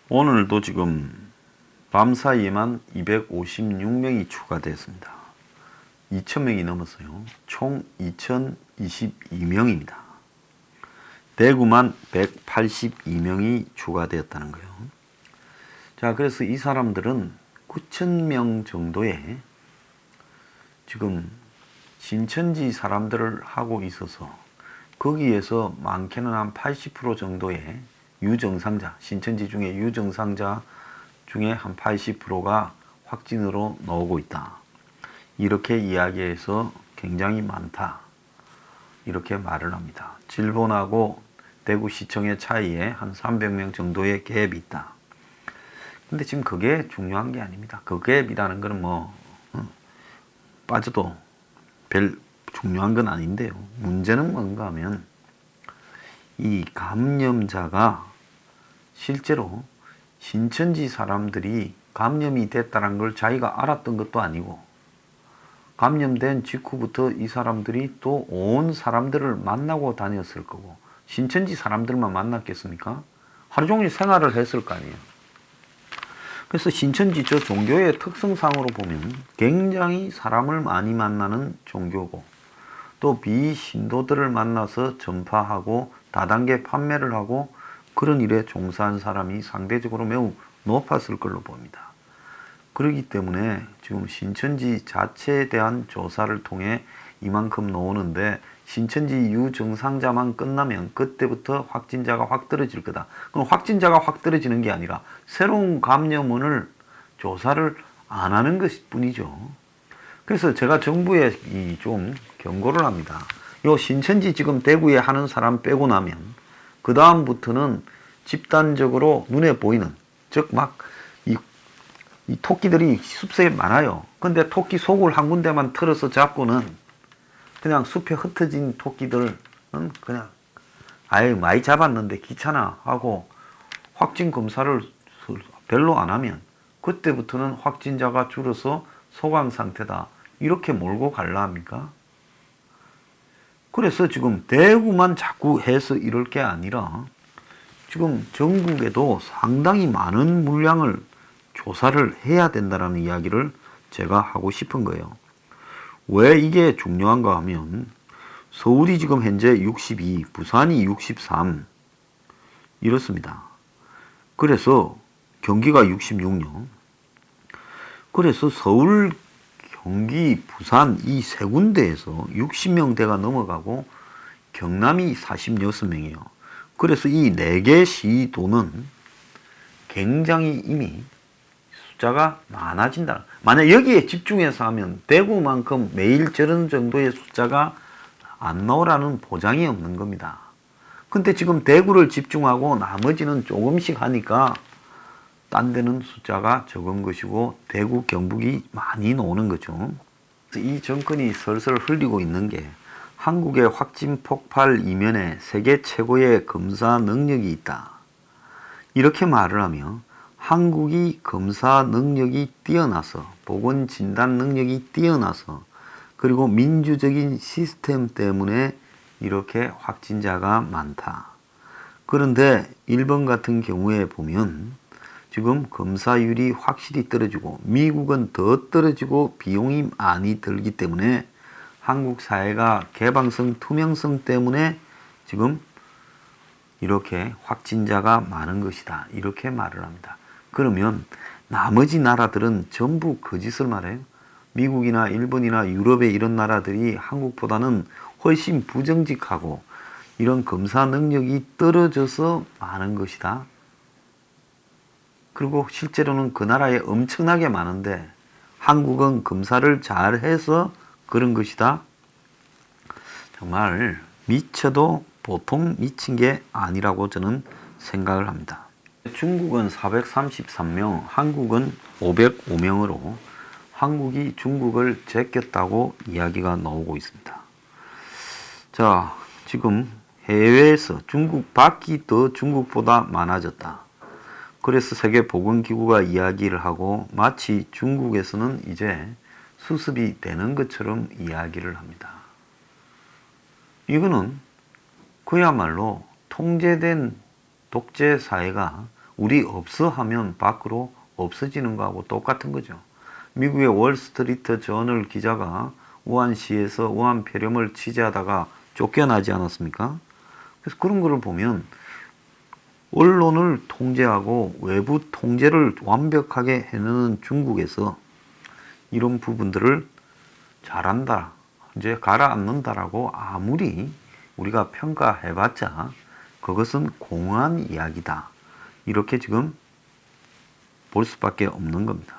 오늘도 지금 밤사이에만 256명이 추가되었습니다. 2000명이 넘었어요. 총 2022명입니다. 대구만 182명이 추가되었다는 거예요. 자, 그래서 이 사람들은 9,000명 정도의 지금 신천지 사람들을 하고 있어서 거기에서 많게는 한 80% 정도의 유증상자, 신천지 중에 유증상자 중에 한 80%가 확진으로 나오고 있다. 이렇게 이야기해서 굉장히 많다. 이렇게 말을 합니다. 질본하고 대구시청의 차이에 한 300명 정도의 갭이 있다. 근데 지금 그게 중요한 게 아닙니다. 그 갭이라는 거는 빠져도 별 중요한 건 아닌데요. 문제는 뭔가 하면 이 감염자가 실제로 신천지 사람들이 감염이 됐다는 걸 자기가 알았던 것도 아니고 감염된 직후부터 이 사람들이 또 온 사람들을 만나고 다녔을 거고 신천지 사람들만 만났겠습니까? 하루 종일 생활을 했을 거 아니에요. 그래서 신천지 저 종교의 특성상으로 보면 굉장히 사람을 많이 만나는 종교고 또 비신도들을 만나서 전파하고 다단계 판매를 하고 그런 일에 종사한 사람이 상대적으로 매우 높았을 걸로 봅니다. 그렇기 때문에 지금 신천지 자체에 대한 조사를 통해 이만큼 나오는데 신천지 유증상자만 끝나면 그때부터 확진자가 확 떨어질 거다. 그럼 확진자가 확 떨어지는 게 아니라 새로운 감염원을 조사를 안 하는 것 뿐이죠. 그래서 제가 정부에 좀 경고를 합니다. 요 신천지 지금 대구에 하는 사람 빼고 나면 그 다음부터는 집단적으로 눈에 보이는 즉 막 이 토끼들이 숲에 많아요. 근데 토끼 속을 한 군데만 틀어서 잡고는 그냥 숲에 흩어진 토끼들은 그냥 아예 많이 잡았는데 귀찮아 하고 확진 검사를 별로 안 하면 그때부터는 확진자가 줄어서 소강 상태다. 이렇게 몰고 갈라 합니까? 그래서 지금 대구만 자꾸 해서 이럴 게 아니라 지금 전국에도 상당히 많은 물량을 조사를 해야 된다는 이야기를 제가 하고 싶은 거예요. 왜 이게 중요한가 하면 서울이 지금 현재 62, 부산이 63 이렇습니다. 그래서 경기가 66요. 그래서 서울, 경기, 부산 이 세 군데에서 60명대가 넘어가고 경남이 46명이에요. 그래서 이 네 개 시도는 굉장히 이미 숫자가 많아진다. 만약 여기에 집중해서 하면 대구만큼 매일 저런 정도의 숫자가 안 나오라는 보장이 없는 겁니다. 근데 지금 대구를 집중하고 나머지는 조금씩 하니까 딴 데는 숫자가 적은 것이고 대구, 경북이 많이 나오는 거죠. 이 정권이 슬슬 흘리고 있는 게 한국의 확진 폭발 이면에 세계 최고의 검사 능력이 있다. 이렇게 말을 하며 한국이 검사 능력이 뛰어나서 보건 진단 능력이 뛰어나서 그리고 민주적인 시스템 때문에 이렇게 확진자가 많다. 그런데 일본 같은 경우에 보면 지금 검사율이 확실히 떨어지고 미국은 더 떨어지고 비용이 많이 들기 때문에 한국 사회가 개방성, 투명성 때문에 지금 이렇게 확진자가 많은 것이다. 이렇게 말을 합니다. 그러면 나머지 나라들은 전부 거짓을 말해요. 미국이나 일본이나 유럽의 이런 나라들이 한국보다는 훨씬 부정직하고 이런 검사 능력이 떨어져서 많은 것이다. 그리고 실제로는 그 나라에 엄청나게 많은데 한국은 검사를 잘 해서 그런 것이다. 정말 미쳐도 보통 미친 게 아니라고 저는 생각을 합니다. 중국은 433명, 한국은 505명으로 한국이 중국을 제꼈다고 이야기가 나오고 있습니다. 자, 지금 해외에서 중국 밖이 더 중국보다 많아졌다. 그래서 세계보건기구가 이야기를 하고 마치 중국에서는 이제 수습이 되는 것처럼 이야기를 합니다. 이거는 그야말로 통제된 독재 사회가 우리 없어 하면 밖으로 없어지는 거하고 똑같은 거죠. 미국의 월스트리트 저널 기자가 우한시에서 우한 폐렴을 취재하다가 쫓겨나지 않았습니까? 그래서 그런 거를 보면 언론을 통제하고 외부 통제를 완벽하게 해내는 중국에서 이런 부분들을 잘한다, 이제 가라앉는다라고 아무리 우리가 평가해봤자 그것은 공허한 이야기다. 이렇게 지금 볼 수밖에 없는 겁니다.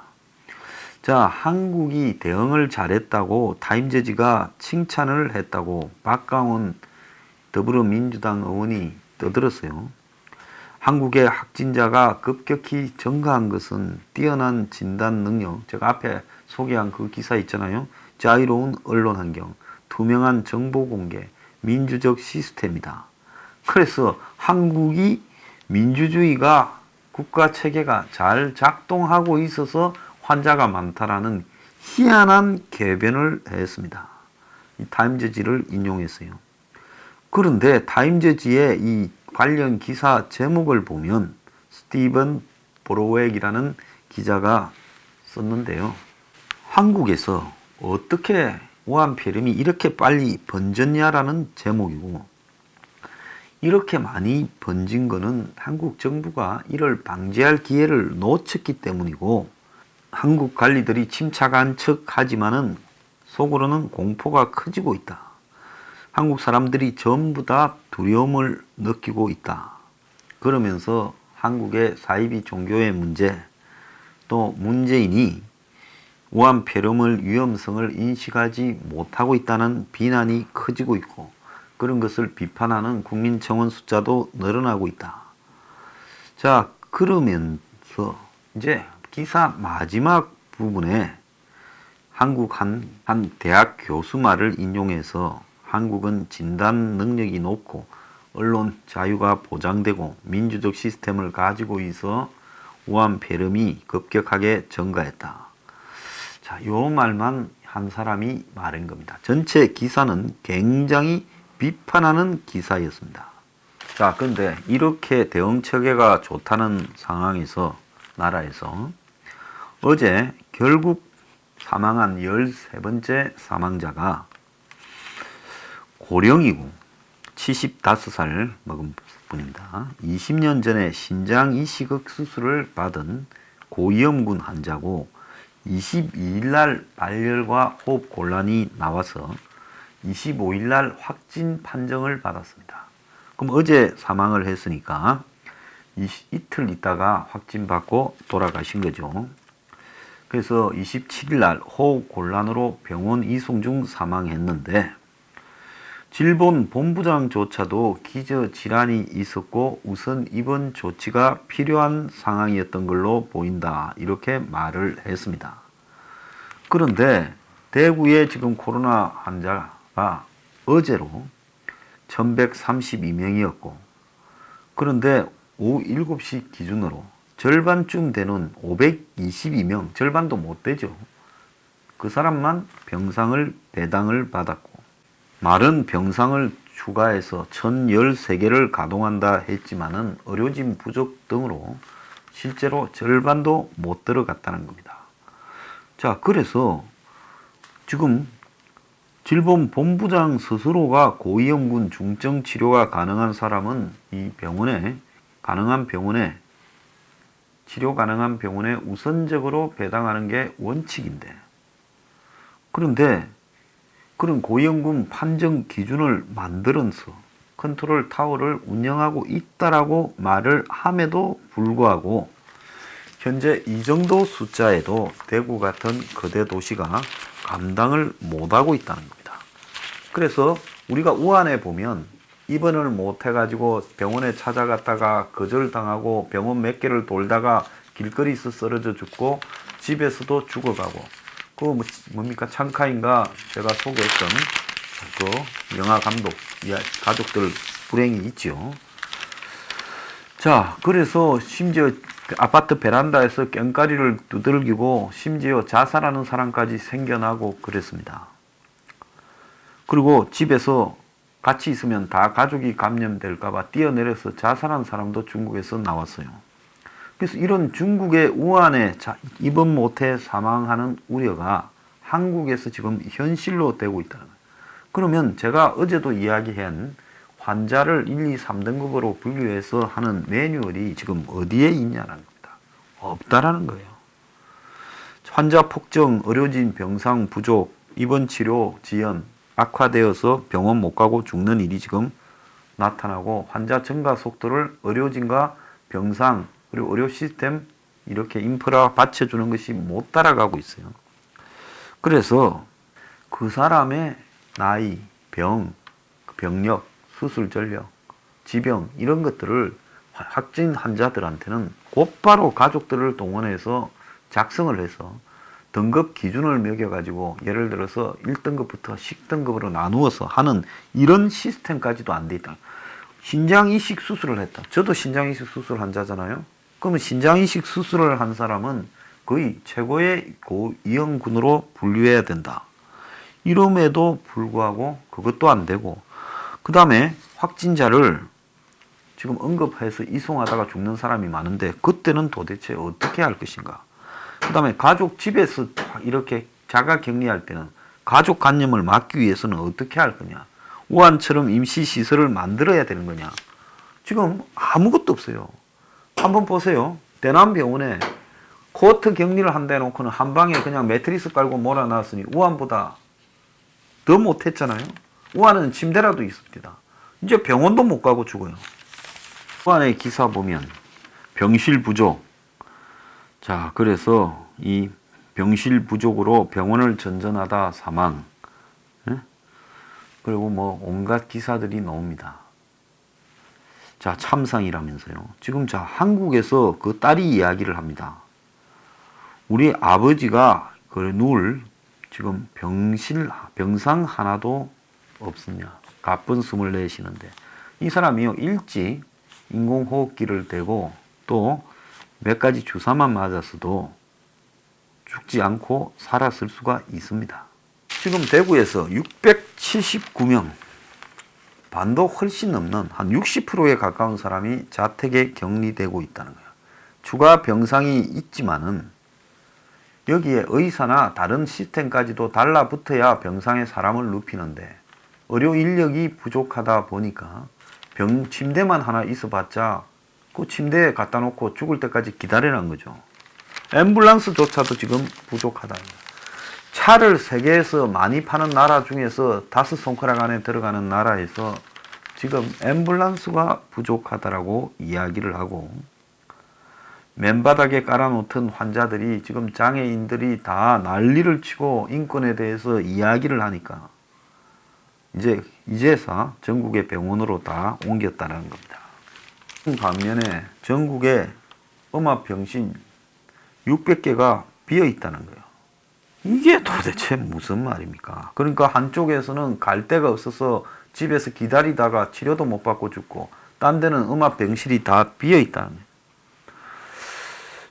자, 한국이 대응을 잘했다고 타임즈지가 칭찬을 했다고 박강원 더불어민주당 의원이 떠들었어요. 한국의 확진자가 급격히 증가한 것은 뛰어난 진단 능력, 제가 앞에 소개한 그 기사 있잖아요. 자유로운 언론 환경, 투명한 정보 공개, 민주적 시스템이다. 그래서 한국이 민주주의가 국가 체계가 잘 작동하고 있어서 환자가 많다라는 희한한 궤변을 했습니다. 이 타임즈지를 인용했어요. 그런데 타임즈지의 이 관련 기사 제목을 보면 스티븐 브로웩이라는 기자가 썼는데요. 한국에서 어떻게 우한 폐렴이 이렇게 빨리 번졌냐라는 제목이고, 이렇게 많이 번진 거는 한국 정부가 이를 방지할 기회를 놓쳤기 때문이고, 한국 관리들이 침착한 척 하지만은 속으로는 공포가 커지고 있다. 한국 사람들이 전부 다 두려움을 느끼고 있다. 그러면서 한국의 사이비 종교의 문제, 또 문재인이 우한 폐렴의 위험성을 인식하지 못하고 있다는 비난이 커지고 있고, 그런 것을 비판하는 국민청원 숫자도 늘어나고 있다. 자, 그러면서 이제 기사 마지막 부분에 한국 한 대학 교수 말을 인용해서 한국은 진단 능력이 높고 언론 자유가 보장되고 민주적 시스템을 가지고 있어 우한 폐렴이 급격하게 증가했다. 자, 요 말만 한 사람이 말한 겁니다. 전체 기사는 굉장히 비판하는 기사였습니다. 자, 근데 이렇게 대응 체계가 좋다는 상황에서, 나라에서 어제 결국 사망한 13번째 사망자가 고령이고 75살 먹은 분입니다. 20년 전에 신장 이식의 수술을 받은 고위험군 환자고 22일 날 발열과 호흡 곤란이 나와서 25일 날 확진 판정을 받았습니다. 그럼 어제 사망을 했으니까 이틀 있다가 확진받고 돌아가신 거죠. 그래서 27일 날 호흡 곤란으로 병원 이송 중 사망했는데, 질본 본부장조차도 기저질환이 있었고 우선 입원 조치가 필요한 상황이었던 걸로 보인다. 이렇게 말을 했습니다. 그런데 대구의 지금 코로나 환자가 어제로 1132명이었고, 그런데 오후 7시 기준으로 절반쯤 되는 522명, 절반도 못 되죠. 그 사람만 병상을 배당을 받았고, 말은 병상을 추가해서 1013개를 가동한다 했지만은 의료진 부족 등으로 실제로 절반도 못 들어갔다는 겁니다. 자, 그래서 지금 질본 본부장 스스로가 고위험군 중증 치료가 가능한 사람은 이 병원에, 치료 가능한 병원에 우선적으로 배당하는 게 원칙인데, 그런데 그런 고위험군 판정 기준을 만들어서 컨트롤 타워를 운영하고 있다라고 말을 함에도 불구하고 현재 이 정도 숫자에도 대구 같은 거대 도시가 감당을 못하고 있다는 겁니다. 그래서 우리가 우한에 보면 입원을 못 해가지고 병원에 찾아갔다가 거절당하고 병원 몇 개를 돌다가 길거리에서 쓰러져 죽고 집에서도 죽어가고, 그 뭡니까 창카인가 제가 소개했던 그 영화 감독 가족들 불행이 있죠. 자, 그래서 심지어 아파트 베란다에서 꽹과리를 두들기고 심지어 자살하는 사람까지 생겨나고 그랬습니다. 그리고 집에서 같이 있으면 다 가족이 감염될까봐 뛰어내려서 자살한 사람도 중국에서 나왔어요. 그래서 이런 중국의 우한에 입원 못해 사망하는 우려가 한국에서 지금 현실로 되고 있다는 거예요. 그러면 제가 어제도 이야기한 환자를 1, 2, 3등급으로 분류해서 하는 매뉴얼이 지금 어디에 있냐는 겁니다. 없다라는 거예요. 환자 폭증, 의료진 병상 부족, 입원 치료 지연, 악화되어서 병원 못 가고 죽는 일이 지금 나타나고 환자 증가 속도를 의료진과 병상 그리고 의료 시스템 이렇게 인프라 받쳐주는 것이 못 따라가고 있어요. 그래서 그 사람의 나이, 병, 병력, 수술 전력, 지병 이런 것들을 확진 환자들한테는 곧바로 가족들을 동원해서 작성을 해서 등급 기준을 매겨가지고 예를 들어서 1등급부터 10등급으로 나누어서 하는 이런 시스템까지도 안 돼 있다. 신장 이식 수술을 했다. 저도 신장 이식 수술 환자잖아요. 그러면 신장 이식 수술을 한 사람은 거의 최고의 고위험군으로 분류해야 된다. 이름에도 불구하고 그것도 안 되고 그 다음에 확진자를 지금 응급해서 이송하다가 죽는 사람이 많은데 그때는 도대체 어떻게 할 것인가. 그 다음에 가족 집에서 이렇게 자가 격리할 때는 가족 감염을 막기 위해서는 어떻게 할 거냐. 우한처럼 임시시설을 만들어야 되는 거냐. 지금 아무것도 없어요. 한번 보세요. 대남병원에 코호트 격리를 한다 해놓고는 한 방에 그냥 매트리스 깔고 몰아놨으니 우한보다 더 못했잖아요. 우한은 침대라도 있습니다. 이제 병원도 못 가고 죽어요. 우한의 기사 보면 병실 부족. 자, 그래서 이 병실 부족으로 병원을 전전하다 사망. 그리고 뭐 온갖 기사들이 나옵니다. 자, 참상이라면서요. 지금 한국에서 그 딸이 이야기를 합니다. 우리 아버지가 누울 지금 병상 하나도 없으냐. 가쁜 숨을 내쉬는데 이 사람이요 일찍 인공호흡기를 대고 또 몇 가지 주사만 맞았어도 죽지 않고 살았을 수가 있습니다. 지금 대구에서 679명, 반도 훨씬 넘는 한 60%에 가까운 사람이 자택에 격리되고 있다는 거예요. 추가 병상이 있지만은 여기에 의사나 다른 시스템까지도 달라붙어야 병상에 사람을 눕히는데 의료 인력이 부족하다 보니까 침대만 하나 있어봤자 그 침대에 갖다 놓고 죽을 때까지 기다리라는 거죠. 앰뷸런스조차도 지금 부족하다. 차를 세계에서 많이 파는 나라 중에서 5손가락 안에 들어가는 나라에서 지금 앰뷸런스가 부족하다라고 이야기를 하고 맨바닥에 깔아놓던 환자들이 지금 장애인들이 다 난리를 치고 인권에 대해서 이야기를 하니까 이제서 전국의 병원으로 다 옮겼다는 겁니다. 반면에 전국에 음압병실 600개가 비어 있다는 거예요. 이게 도대체 무슨 말입니까? 그러니까 한쪽에서는 갈 데가 없어서 집에서 기다리다가 치료도 못 받고 죽고 딴 데는 음압병실이 다 비어 있다는 거예요.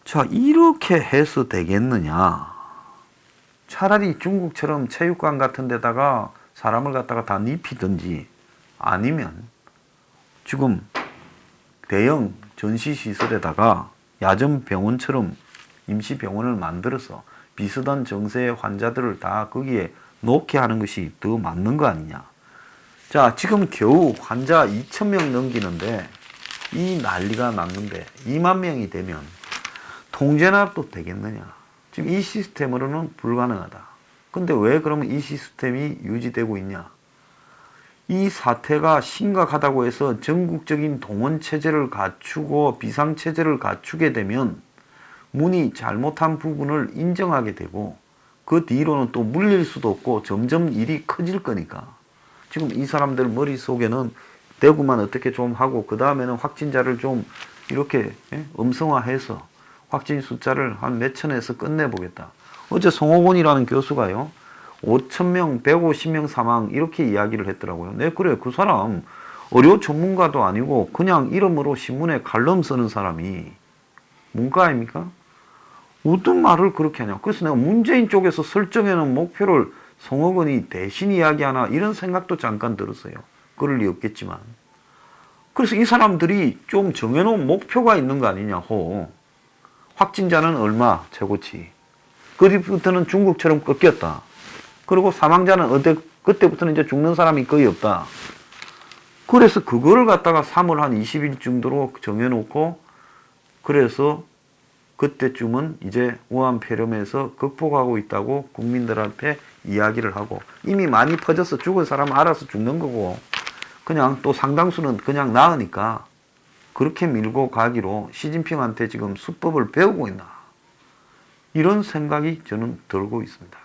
자, 이렇게 해서 되겠느냐? 차라리 중국처럼 체육관 같은 데다가 사람을 갖다가 다 눕히든지 아니면 지금 대형 전시시설에다가 야전병원처럼 임시병원을 만들어서 비슷한 정세의 환자들을 다 거기에 놓게 하는 것이 더 맞는 거 아니냐. 자, 지금 겨우 환자 2,000명 넘기는데 이 난리가 났는데 2만 명이 되면 통제나 또 되겠느냐. 지금 이 시스템으로는 불가능하다. 근데 왜 그러면 이 시스템이 유지되고 있냐. 이 사태가 심각하다고 해서 전국적인 동원체제를 갖추고 비상체제를 갖추게 되면 문이 잘못한 부분을 인정하게 되고 그 뒤로는 또 물릴 수도 없고 점점 일이 커질 거니까 지금 이 사람들 머릿속에는 대구만 어떻게 좀 하고 그 다음에는 확진자를 좀 이렇게 음성화해서 확진 숫자를 한 몇천에서 끝내보겠다. 어제 송호곤이라는 교수가요. 5,000명, 150명 사망 이렇게 이야기를 했더라고요. 네, 그래. 그 사람 의료 전문가도 아니고 그냥 이름으로 신문에 칼럼 쓰는 사람이 문과입니까? 어떤 말을 그렇게 하냐. 그래서 내가 문재인 쪽에서 설정해놓은 목표를 송호건이 대신 이야기하나 이런 생각도 잠깐 들었어요. 그럴 리 없겠지만. 그래서 이 사람들이 좀 정해놓은 목표가 있는 거 아니냐. 확진자는 얼마 최고치. 그뒤부터는 중국처럼 꺾였다. 그리고 사망자는 그때부터는 이제 죽는 사람이 거의 없다. 그래서 그거를 갖다가 3월 한 20일 정도로 정해놓고, 그래서 그때쯤은 이제 우한 폐렴에서 극복하고 있다고 국민들한테 이야기를 하고, 이미 많이 퍼져서 죽은 사람은 알아서 죽는 거고, 그냥 또 상당수는 그냥 나으니까 그렇게 밀고 가기로 시진핑한테 지금 수법을 배우고 있나, 이런 생각이 저는 들고 있습니다.